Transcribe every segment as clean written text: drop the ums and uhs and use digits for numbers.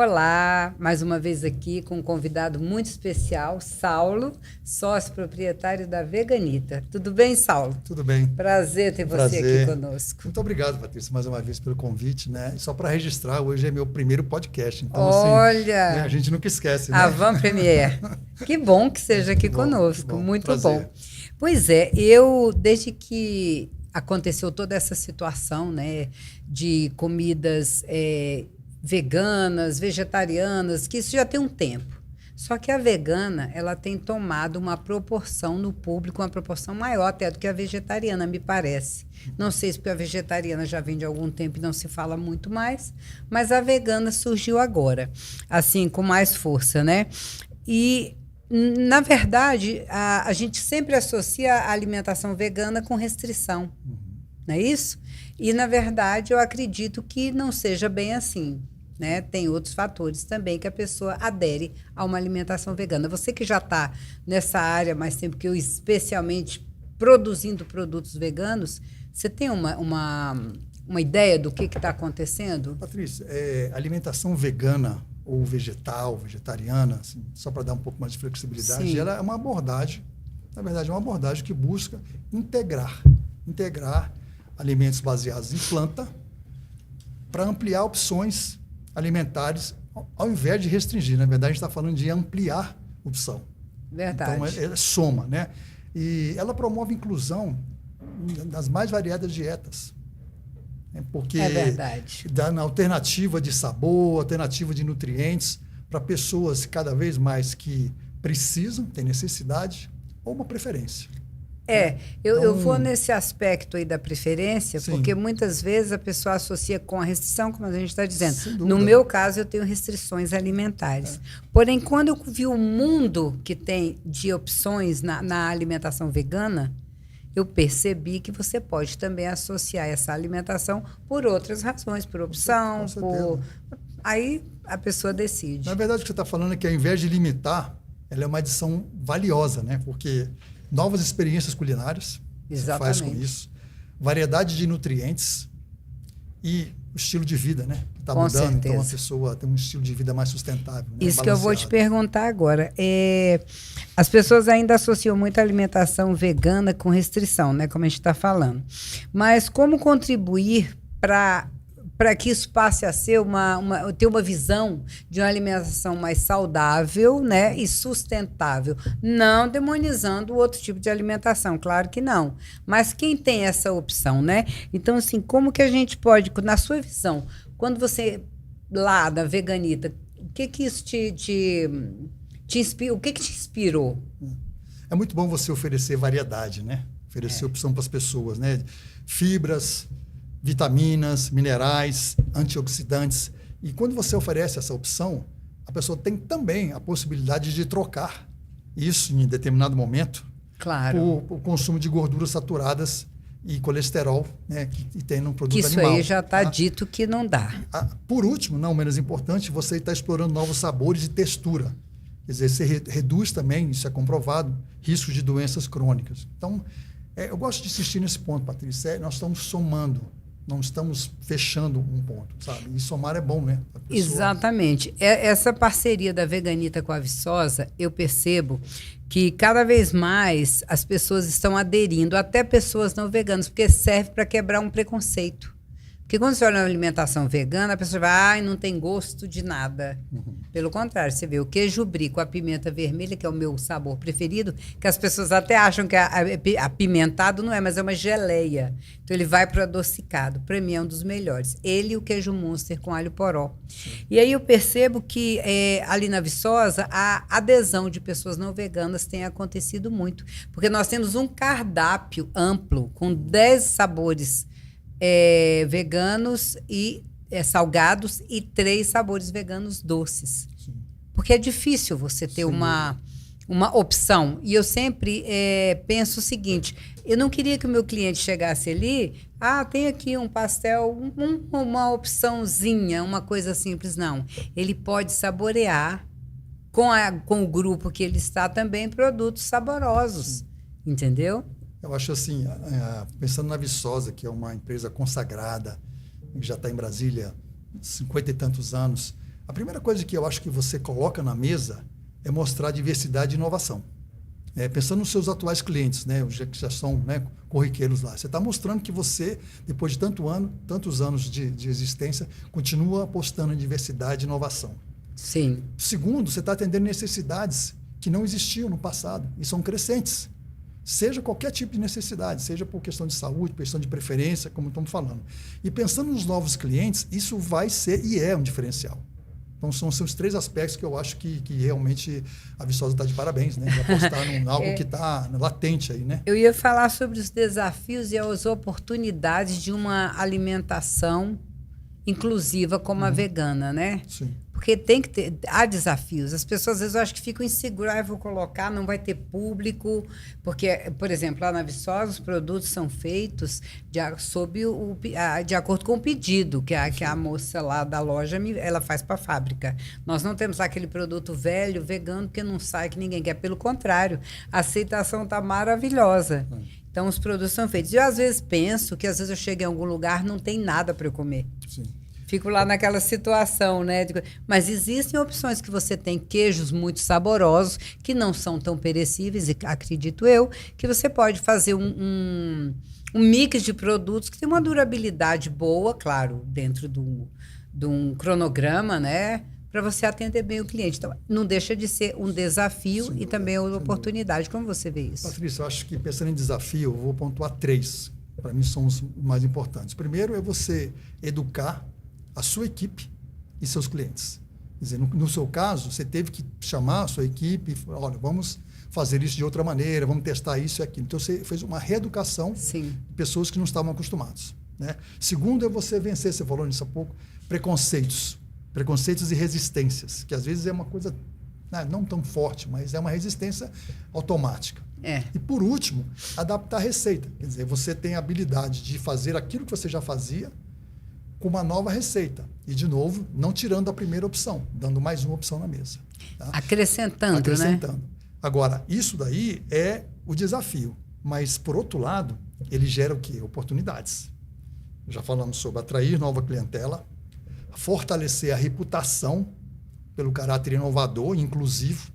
Olá, mais uma vez aqui com um convidado muito especial, Saulo, sócio proprietário da Veganita. Tudo bem, Saulo? Tudo bem. Prazer ter você aqui conosco. Muito obrigado, Patrícia, mais uma vez pelo convite, né? E só para registrar, hoje é meu primeiro podcast, então Olha, assim, né, a gente nunca esquece, né? Avant Premiere. Que bom que seja aqui conosco, muito prazer. bom. Pois é, eu desde que aconteceu toda essa situação, né, de comidas veganas, vegetarianas, que isso já tem um tempo. Só que a vegana, ela tem tomado uma proporção no público, uma proporção maior até do que a vegetariana, me parece. Não sei se porque a vegetariana já vem de algum tempo e não se fala muito mais, mas a vegana surgiu agora, assim, com mais força, né? E, na verdade, a gente sempre associa a alimentação vegana com restrição, não é isso? E, na verdade, eu acredito que não seja bem assim. Né? Tem outros fatores também que a pessoa adere a uma alimentação vegana. Você que já está nessa área mais tempo que eu, especialmente produzindo produtos veganos, você tem uma ideia do que está acontecendo? Patrícia, alimentação vegana ou vegetal, vegetariana, assim, só para dar um pouco mais de flexibilidade, ela é uma abordagem, na verdade, é uma abordagem que busca integrar alimentos baseados em planta para ampliar opções alimentares, ao invés de restringir. Na verdade, a gente está falando de ampliar opção. Verdade. Então, soma, né? E ela promove inclusão das mais variadas dietas. Né? Porque dá na alternativa de sabor, alternativa de nutrientes, para pessoas cada vez mais que precisam, têm necessidade, ou uma preferência. Eu vou nesse aspecto aí da preferência, sim, porque muitas vezes a pessoa associa com a restrição, como a gente está dizendo. No meu caso, eu tenho restrições alimentares. Porém, quando eu vi o mundo que tem de opções na alimentação vegana, eu percebi que você pode também associar essa alimentação por outras razões, por opção, aí a pessoa decide. Na verdade, o que você está falando é que, ao invés de limitar, ela é uma adição valiosa, né? Porque novas experiências culinárias, você faz com isso, variedade de nutrientes e o estilo de vida, né? Está mudando, certeza. Então a pessoa tem um estilo de vida mais sustentável. Né? Isso que eu vou te perguntar agora. As pessoas ainda associam muito a alimentação vegana com restrição, né? Como a gente está falando. Mas como contribuir para que isso passe a ser ter uma visão de uma alimentação mais saudável, né, e sustentável, não demonizando o outro tipo de alimentação, claro que não. Mas quem tem essa opção, né? Então, assim, como que a gente pode, na sua visão, quando você, lá da Veganita, o que isso te inspirou? O que te inspirou? É muito bom você oferecer variedade, né? Oferecer opção para as pessoas, né? Fibras, vitaminas, minerais, antioxidantes. E quando você oferece essa opção, a pessoa tem também a possibilidade de trocar isso em determinado momento por consumo de gorduras saturadas e colesterol, né, que tem no produto animal. Isso aí já está dito que não dá. Por último, não menos importante, você está explorando novos sabores e textura. Quer dizer, você reduz também, isso é comprovado, riscos de doenças crônicas. Então, eu gosto de insistir nesse ponto, Patrícia. Nós estamos somando. Não estamos fechando um ponto, sabe? E somar é bom, né? Exatamente. Essa parceria da Veganita com a Viçosa, eu percebo que cada vez mais as pessoas estão aderindo, até pessoas não veganas, porque serve para quebrar um preconceito. Porque quando você olha na alimentação vegana, a pessoa vai, não tem gosto de nada. Pelo contrário, você vê o queijo brie com a pimenta vermelha, que é o meu sabor preferido, que as pessoas até acham que apimentado não é, mas é uma geleia. Então ele vai para o adocicado. Para mim é um dos melhores. Ele e o queijo Munster com alho poró. E aí eu percebo que ali na Viçosa, a adesão de pessoas não veganas tem acontecido muito. Porque nós temos um cardápio amplo, com 10 sabores veganos e salgados e 3 sabores veganos doces. Sim. Porque é difícil você ter uma opção. E eu sempre penso o seguinte, eu não queria que o meu cliente chegasse ali, tem aqui um pastel, uma opçãozinha, uma coisa simples. Não. Ele pode saborear com o grupo que ele está também produtos saborosos. Sim. Entendeu? Eu acho assim, pensando na Viçosa, que é uma empresa consagrada, que já está em Brasília há 50 e tantos anos, A primeira coisa que eu acho que você coloca na mesa é mostrar diversidade e inovação. Pensando nos seus atuais clientes, né, que já são, né, corriqueiros lá. Você está mostrando que você, depois de tantos anos de existência, continua apostando em diversidade e inovação. Sim. Segundo, você está atendendo necessidades que não existiam no passado e são crescentes. Seja qualquer tipo de necessidade, seja por questão de saúde, questão de preferência, como estamos falando. E pensando nos novos clientes, isso vai ser e é um diferencial. Então, são os 3 aspectos que eu acho que realmente a Viçosa está de parabéns, né? De apostar em algo que está latente aí, né? Eu ia falar sobre os desafios e as oportunidades de uma alimentação inclusiva como a vegana, né? Sim. Porque tem que ter, há desafios. As pessoas, às vezes, eu acho que ficam inseguras. Eu vou colocar, não vai ter público. Porque, por exemplo, lá na Viçosa, os produtos são feitos de acordo com o pedido que a moça lá da loja ela faz para a fábrica. Nós não temos aquele produto velho, vegano, que não sai, que ninguém quer. Pelo contrário, a aceitação está maravilhosa. Então, os produtos são feitos. Eu, às vezes, penso que, às vezes, eu chego em algum lugar, não tem nada para eu comer. Sim. Fico lá naquela situação, né? Mas existem opções que você tem, queijos muito saborosos, que não são tão perecíveis, e acredito eu, que você pode fazer um mix de produtos que tem uma durabilidade boa, claro, dentro de um cronograma, né? Para você atender bem o cliente. Então, não deixa de ser um desafio e também uma oportunidade. Como você vê isso? Patrícia, eu acho que pensando em desafio, eu vou pontuar 3. Para mim, são os mais importantes. Primeiro é você educar a sua equipe e seus clientes. Quer dizer, no seu caso, você teve que chamar a sua equipe e falar, olha, vamos fazer isso de outra maneira, vamos testar isso e aquilo. Então, você fez uma reeducação de pessoas que não estavam acostumadas, né? Segundo é você vencer, você falou nisso há pouco, preconceitos e resistências, que às vezes é uma coisa não tão forte, mas é uma resistência automática. E, por último, adaptar a receita. Quer dizer, você tem a habilidade de fazer aquilo que você já fazia com uma nova receita. E, de novo, não tirando a primeira opção, dando mais uma opção na mesa. Tá? Acrescentando, né? Agora, isso daí é o desafio. Mas, por outro lado, ele gera o quê? Oportunidades. Já falamos sobre atrair nova clientela, fortalecer a reputação pelo caráter inovador e inclusivo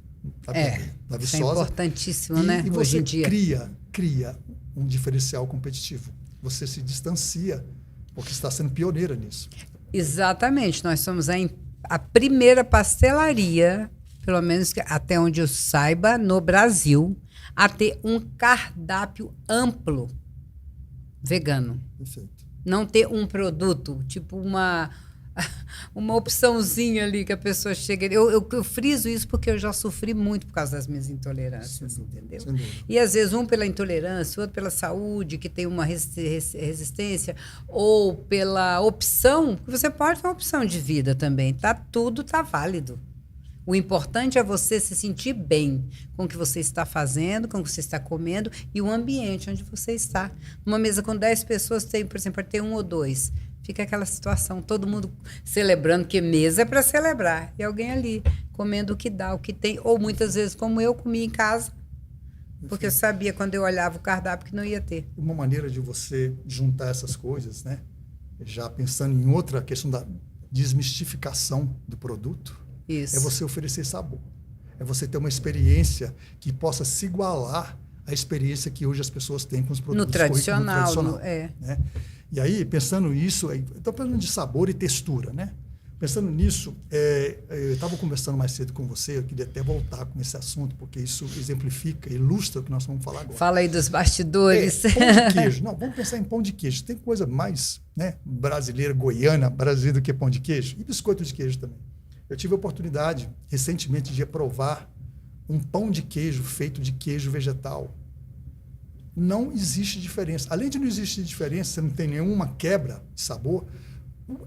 da Viçosa. Isso é importantíssimo, né? E hoje você em dia. cria um diferencial competitivo. Você se distancia porque está sendo pioneira nisso. Exatamente. Nós somos a primeira pastelaria, pelo menos até onde eu saiba, no Brasil, a ter um cardápio amplo vegano. Perfeito. Não ter um produto, tipo uma opçãozinha ali que a pessoa chega... Eu friso isso porque eu já sofri muito por causa das minhas intolerâncias, entendeu? E, às vezes, um pela intolerância, outro pela saúde, que tem uma resistência, ou pela opção, que você pode ter uma opção de vida também. Tudo está válido. O importante é você se sentir bem com o que você está fazendo, com o que você está comendo e o ambiente onde você está. Numa mesa com 10 pessoas, por exemplo, pode ter 1 ou 2. Fica aquela situação, todo mundo celebrando, que mesa é para celebrar. E alguém ali, comendo o que dá, o que tem. Ou muitas vezes, como eu comia em casa, porque eu sabia, quando eu olhava o cardápio, que não ia ter. Uma maneira de você juntar essas coisas, né? Já pensando em outra questão da desmistificação do produto, isso. É você oferecer sabor. É você ter uma experiência que possa se igualar à experiência que hoje as pessoas têm com os produtos. No tradicional. Né? E aí, pensando nisso, estou falando de sabor e textura, né? Pensando nisso, eu estava conversando mais cedo com você, eu queria até voltar com esse assunto, porque isso exemplifica, ilustra o que nós vamos falar agora. Fala aí dos bastidores. Pão de queijo. Não, vamos pensar em pão de queijo. Tem coisa mais, né, brasileira, goiana, brasileira do que pão de queijo? E biscoito de queijo também. Eu tive a oportunidade, recentemente, de provar um pão de queijo feito de queijo vegetal. Não existe diferença. Além de não existir diferença, você não tem nenhuma quebra de sabor,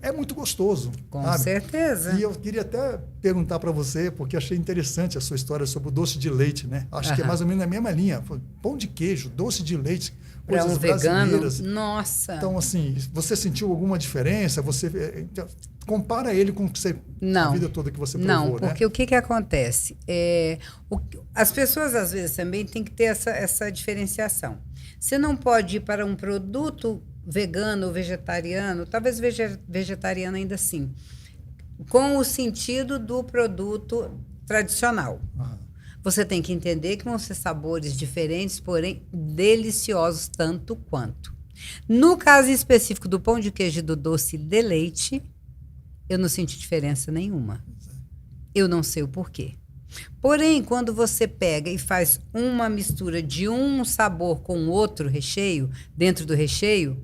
é muito gostoso. Com sabe? certeza. E eu queria até perguntar para você, porque achei interessante a sua história sobre o doce de leite, né? Acho que é mais ou menos na mesma linha. Pão de queijo, doce de leite, coisas brasileiras. Nossa! Então, assim, você sentiu alguma diferença? Você compara ele com a vida toda que você provou, não, porque o que acontece? As pessoas, às vezes, também têm que ter essa diferenciação. Você não pode ir para um produto vegano ou vegetariano, talvez vegetariano ainda assim. com o sentido do produto tradicional. Aham. Você tem que entender que vão ser sabores diferentes, porém deliciosos tanto quanto. No caso específico do pão de queijo e do doce de leite, eu não senti diferença nenhuma. Eu não sei o porquê. Porém, quando você pega e faz uma mistura de um sabor com outro recheio, dentro do recheio,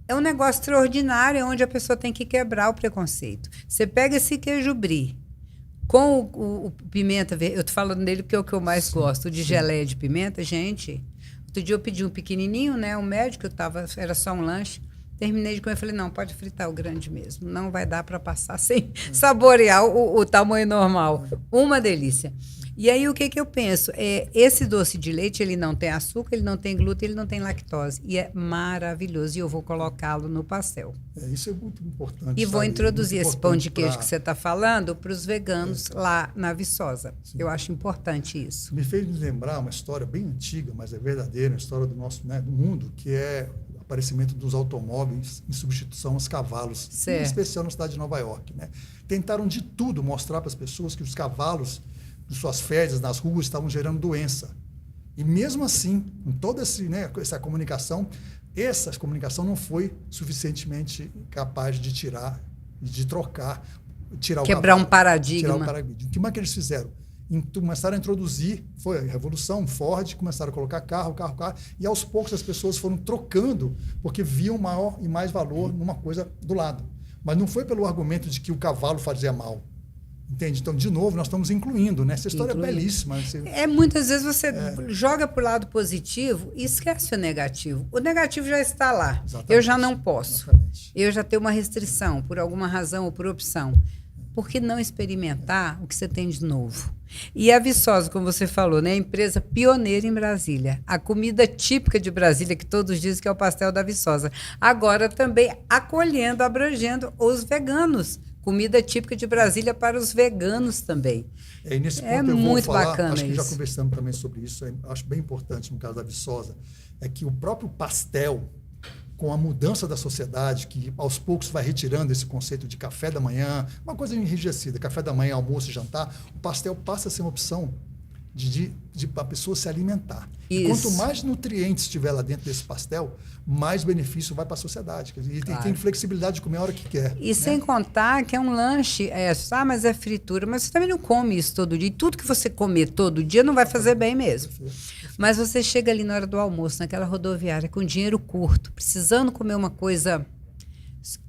é um negócio extraordinário, onde a pessoa tem que quebrar o preconceito. Você pega esse queijo brie com o pimenta verde, eu tô falando dele porque é o que eu mais gosto, o de geleia de pimenta, gente. Outro dia eu pedi um pequenininho, né? O médico, era só um lanche. Terminei de comer, falei, não, pode fritar o grande mesmo. Não vai dar para passar sem saborear o tamanho normal. Uma delícia. E aí, o que eu penso? Esse doce de leite, ele não tem açúcar, ele não tem glúten, ele não tem lactose. E é maravilhoso. E eu vou colocá-lo no pastel. Isso é muito importante. E vou introduzir esse pão de queijo que você está falando para os veganos lá na Viçosa. Sim. Eu acho importante isso. Me fez lembrar uma história bem antiga, mas é verdadeira, uma história do nosso, né, do mundo, que é o aparecimento dos automóveis em substituição aos cavalos, em especial na cidade de Nova York. Né? Tentaram de tudo mostrar para as pessoas que os cavalos, de suas fezes nas ruas, estavam gerando doença. E mesmo assim, com toda essa comunicação, essa comunicação não foi suficientemente capaz de tirar o quebrar cavalo, um paradigma. Tirar o paradigma. O que mais que eles fizeram? Começaram a introduzir, foi a revolução, Ford, começaram a colocar carro, e aos poucos as pessoas foram trocando, porque viam maior e mais valor numa coisa do lado. Mas não foi pelo argumento de que o cavalo fazia mal. Entende? Então, de novo, nós estamos incluindo, né? Essa história é belíssima. Muitas vezes você joga para o lado positivo e esquece o negativo. O negativo já está lá. Exatamente. Eu já não posso. Exatamente. Eu já tenho uma restrição, por alguma razão ou por opção. Por que não experimentar o que você tem de novo? E a Viçosa, como você falou, né? Empresa pioneira em Brasília. A comida típica de Brasília, que todos dizem que é o pastel da Viçosa. Agora também acolhendo, abrangendo os veganos. Comida típica de Brasília para os veganos também. E nesse ponto eu muito vou falar, bacana acho que já conversamos também sobre isso, acho bem importante no caso da Viçosa, é que o próprio pastel, com a mudança da sociedade, que aos poucos vai retirando esse conceito de café da manhã, uma coisa enrijecida, café da manhã, almoço e jantar, o pastel passa a ser uma opção de a pessoa se alimentar. E quanto mais nutrientes tiver lá dentro desse pastel, mais benefício vai para a sociedade. E tem flexibilidade de comer a hora que quer. E sem contar que é um lanche, mas é fritura. Mas você também não come isso todo dia. E tudo que você comer todo dia não vai fazer bem mesmo. Mas você chega ali na hora do almoço, naquela rodoviária, com dinheiro curto, precisando comer uma coisa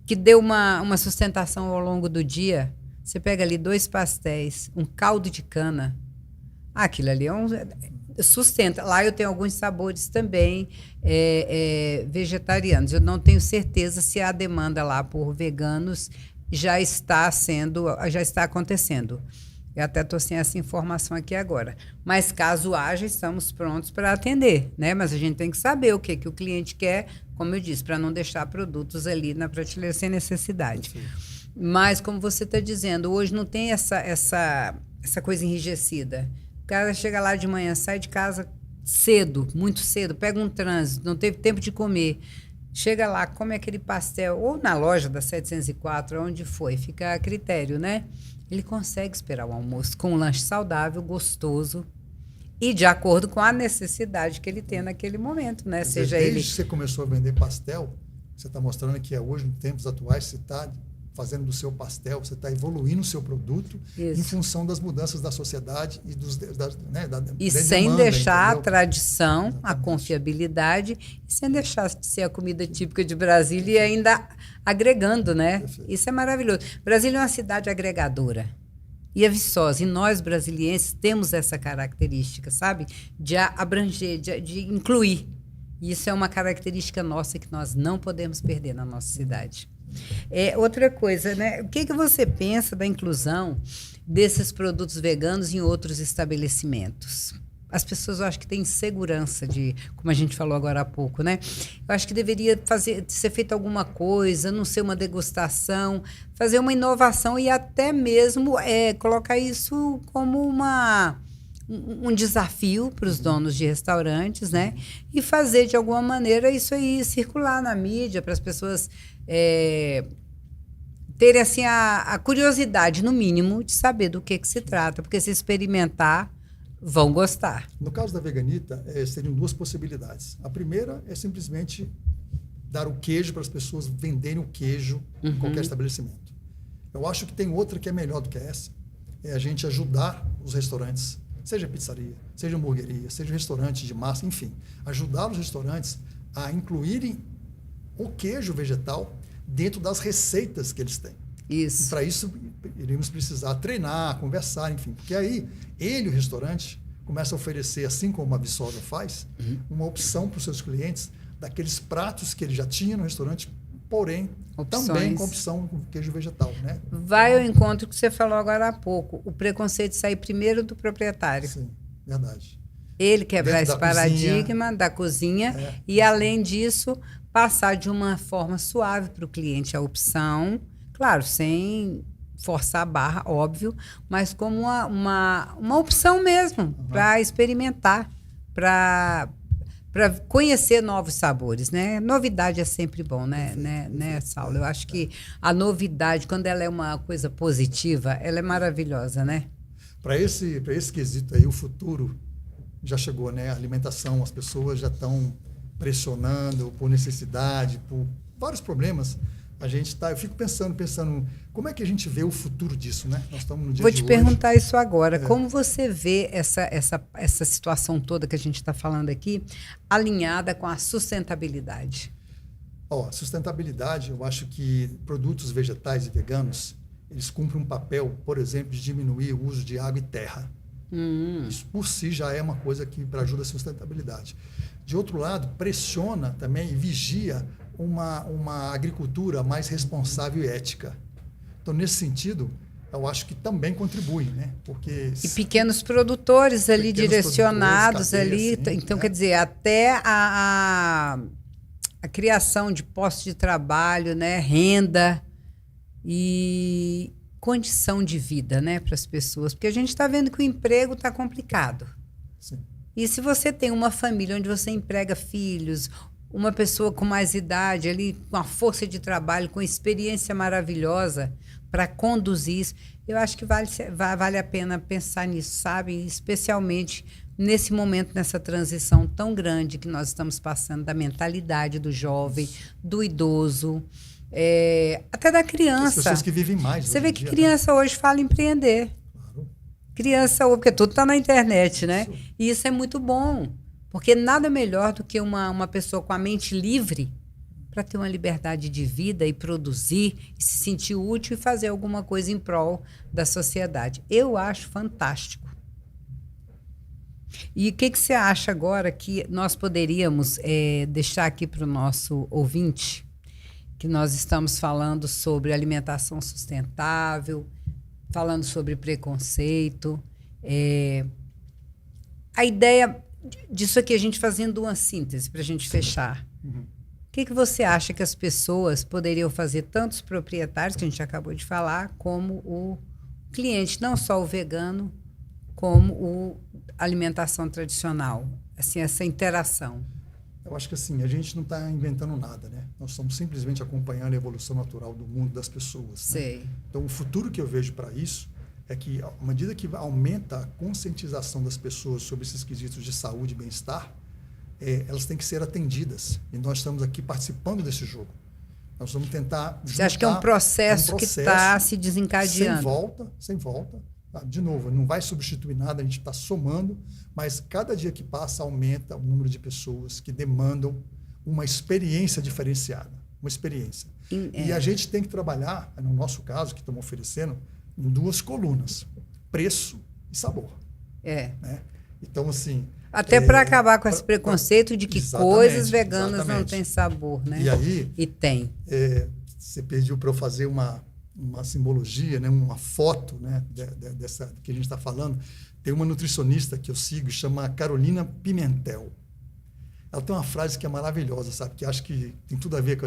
que dê uma sustentação ao longo do dia. Você pega ali 2 pastéis, um caldo de cana. Aquilo ali sustenta. Lá eu tenho alguns sabores também vegetarianos. Eu não tenho certeza se a demanda lá por veganos já está acontecendo. Eu até estou sem essa informação aqui agora. Mas caso haja, estamos prontos para atender, né? Mas a gente tem que saber o que o cliente quer, como eu disse, para não deixar produtos ali na prateleira sem necessidade. Sim. Mas, como você está dizendo, hoje não tem essa coisa enrijecida. O cara chega lá de manhã, sai de casa cedo, muito cedo, pega um trânsito, não teve tempo de comer. Chega lá, come aquele pastel, ou na loja da 704, onde foi, fica a critério, né? Ele consegue esperar o almoço com um lanche saudável, gostoso e de acordo com a necessidade que ele tem naquele momento, né? Desde que você começou a vender pastel, você está mostrando que hoje, em tempos atuais, você está fazendo do seu pastel, você está evoluindo o seu produto em função das mudanças da sociedade e sem demanda, deixar entendeu? a tradição, exatamente, a confiabilidade, e sem deixar de ser a comida típica de Brasília e ainda agregando, né? Perfeito. Isso é maravilhoso. Brasília é uma cidade agregadora. E a Viçosa, e nós brasilienses temos essa característica, sabe? De abranger, de incluir. E isso é uma característica nossa que nós não podemos perder na nossa cidade. Outra coisa, né? O que você pensa da inclusão desses produtos veganos em outros estabelecimentos? As pessoas, eu acho que têm segurança de, como a gente falou agora há pouco, né? Eu acho que deveria ser feita alguma coisa, não ser uma degustação, fazer uma inovação e até mesmo colocar isso como um desafio para os donos de restaurantes, né? E fazer, de alguma maneira, isso aí circular na mídia para as pessoas terem assim, a curiosidade, no mínimo, de saber do que se trata, porque se experimentar, vão gostar. No caso da Veganita, seriam duas possibilidades. A primeira é simplesmente dar o queijo para as pessoas venderem o queijo em qualquer estabelecimento. Eu acho que tem outra que é melhor do que essa. É a gente ajudar os restaurantes, seja pizzaria, seja hamburgueria, seja restaurante de massa, enfim. Ajudar os restaurantes a incluírem o queijo vegetal dentro das receitas que eles têm. Isso. E para isso, iremos precisar treinar, conversar, enfim. Porque aí, o restaurante, começa a oferecer, assim como a Viçosa faz, uma opção para os seus clientes daqueles pratos que ele já tinha no restaurante, porém, também com a opção com queijo vegetal. Né? Vai ao encontro que você falou agora há pouco. O preconceito sai primeiro do proprietário. Sim, verdade. Ele quebrar esse paradigma cozinha, da cozinha e, além disso, passar de uma forma suave para o cliente a opção, claro, sem forçar a barra, óbvio, mas como uma opção mesmo, para experimentar, para conhecer novos sabores, né? Novidade é sempre bom, né, Saulo? Eu acho que a novidade, quando ela é uma coisa positiva, ela é maravilhosa, né? Para esse quesito aí, o futuro já chegou, né? A alimentação, as pessoas já estão pressionando por necessidade, por vários problemas. Eu fico pensando, como é que a gente vê o futuro disso, né? Nós estamos no dia de hoje. Vou te perguntar isso agora. Como você vê essa situação toda que a gente está falando aqui, alinhada com a sustentabilidade? A sustentabilidade, eu acho que produtos vegetais e veganos, eles cumprem um papel, por exemplo, de diminuir o uso de água e terra. Isso por si já é uma coisa que ajuda a sustentabilidade. De outro lado, pressiona também e vigia uma agricultura mais responsável e ética. Então, nesse sentido, eu acho que também contribui, né? Porque e pequenos produtores ali direcionados cadeias, ali, então quer dizer, até a criação de postos de trabalho, né, renda e condição de vida, né, para as pessoas, porque a gente está vendo que o emprego está complicado. Sim. E se você tem uma família onde você emprega filhos, uma pessoa com mais idade ali, com a força de trabalho, com experiência maravilhosa para conduzir isso, eu acho que vale a pena pensar nisso, sabe? Especialmente nesse momento, nessa transição tão grande que nós estamos passando da mentalidade do jovem, do idoso, até da criança. As pessoas que vivem mais. Você vê que criança hoje fala empreender. Claro. Criança, porque tudo está na internet, né? Isso. E isso é muito bom. Porque nada melhor do que uma pessoa com a mente livre para ter uma liberdade de vida e produzir, e se sentir útil e fazer alguma coisa em prol da sociedade. Eu acho fantástico. E o que você acha agora que nós poderíamos deixar aqui para o nosso ouvinte, que nós estamos falando sobre alimentação sustentável, falando sobre preconceito, a ideia disso aqui, a gente fazendo uma síntese para a gente fechar. O que você acha que as pessoas poderiam fazer, tanto os proprietários, que a gente acabou de falar, como o cliente, não só o vegano, como a alimentação tradicional? Assim, essa interação. Eu acho que assim, a gente não está inventando nada, né? Nós estamos simplesmente acompanhando a evolução natural do mundo das pessoas. Sei. Né? Então, o futuro que eu vejo para isso é que, à medida que aumenta a conscientização das pessoas sobre esses quesitos de saúde e bem-estar, elas têm que ser atendidas. E nós estamos aqui participando desse jogo. Nós vamos tentar... Você acha que é um processo que está se desencadeando? Sem volta. Tá? De novo, não vai substituir nada, a gente está somando, mas cada dia que passa aumenta o número de pessoas que demandam uma experiência diferenciada. Uma experiência. E a gente tem que trabalhar, no nosso caso, que estamos oferecendo, em duas colunas: preço e sabor. Né? Então, assim... Até para acabar com esse preconceito de que coisas veganas não têm sabor, né? E aí... E tem. Você pediu para eu fazer uma simbologia, né? Uma foto, né? Dessa que a gente está falando. Tem uma nutricionista que eu sigo, chama Carolina Pimentel. Ela tem uma frase que é maravilhosa, sabe? Que acho que tem tudo a ver com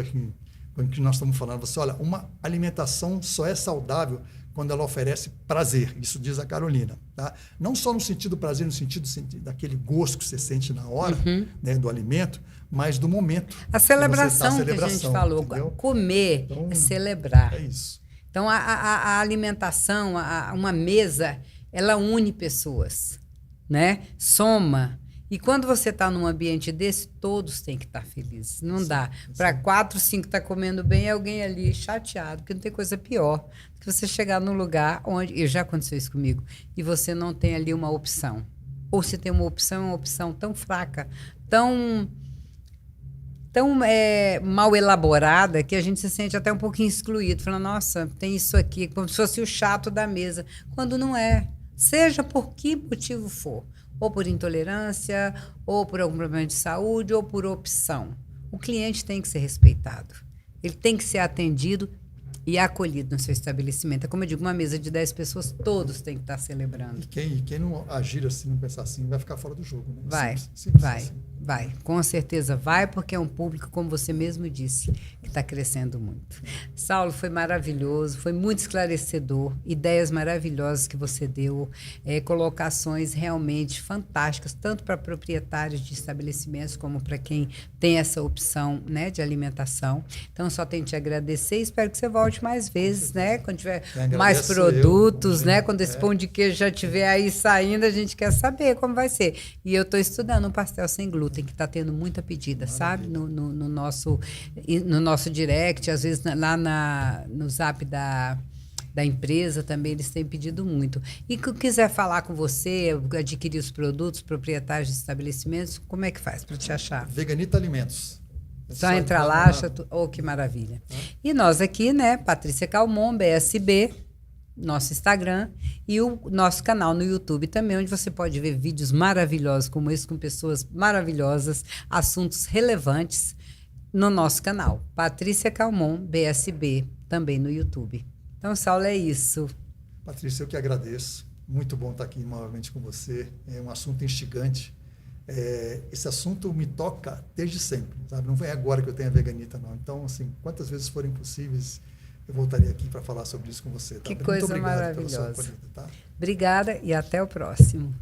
o que nós estamos falando. Você olha, uma alimentação só é saudável quando ela oferece prazer. Isso diz a Carolina. Tá? Não só no sentido prazer, no sentido daquele gosto que você sente na hora, né, do alimento, mas do momento. A celebração que a gente falou. Entendeu? Comer é celebrar. É isso. Então, a alimentação, uma mesa, ela une pessoas, né? Soma. E quando você está num ambiente desse, todos têm que estar felizes. Não dá. Para 4, 5 estar comendo bem e alguém ali chateado, porque não tem coisa pior do que você chegar num lugar onde... E já aconteceu isso comigo. E você não tem ali uma opção. Ou se tem uma opção tão fraca, tão mal elaborada, que a gente se sente até um pouquinho excluído. Falando, nossa, tem isso aqui, como se fosse o chato da mesa. Quando não é. Seja por que motivo for. Ou por intolerância, ou por algum problema de saúde, ou por opção. O cliente tem que ser respeitado. Ele tem que ser atendido e acolhido no seu estabelecimento. É como eu digo, uma mesa de 10 pessoas, todos têm que estar celebrando. E quem não agir assim, não pensar assim, vai ficar fora do jogo. Né? Vai. Com certeza vai, porque é um público, como você mesmo disse, que está crescendo muito. Saulo, foi maravilhoso, foi muito esclarecedor, ideias maravilhosas que você deu, colocações realmente fantásticas, tanto para proprietários de estabelecimentos, como para quem tem essa opção, né, de alimentação. Então, só tenho que te agradecer e espero que você volte mais vezes, né? Quando tiver mais produtos, né? Quando esse pão de queijo já estiver aí saindo, a gente quer saber como vai ser. E eu estou estudando um pastel sem glúten, que está tendo muita pedida, sabe? No nosso direct, às vezes lá no zap da empresa também, eles têm pedido muito. E que quiser falar com você, adquirir os produtos, proprietários de estabelecimentos, como é que faz para te achar? Veganita Alimentos. Só entrar lá, acha que maravilha. E nós aqui, né, Patrícia Calmon, BSB, nosso Instagram e o nosso canal no YouTube também, onde você pode ver vídeos maravilhosos como esse, com pessoas maravilhosas, assuntos relevantes no nosso canal. Patrícia Calmon, BSB, também no YouTube. Então, Saulo, é isso. Patrícia, eu que agradeço. Muito bom estar aqui novamente com você. É um assunto instigante. Esse assunto me toca desde sempre, sabe? Não é agora que eu tenho a Veganita, não. Então, assim, quantas vezes forem possíveis, eu voltaria aqui para falar sobre isso com você. Tá? Que coisa maravilhosa. Pela sua acolhida, tá? Obrigada e até o próximo.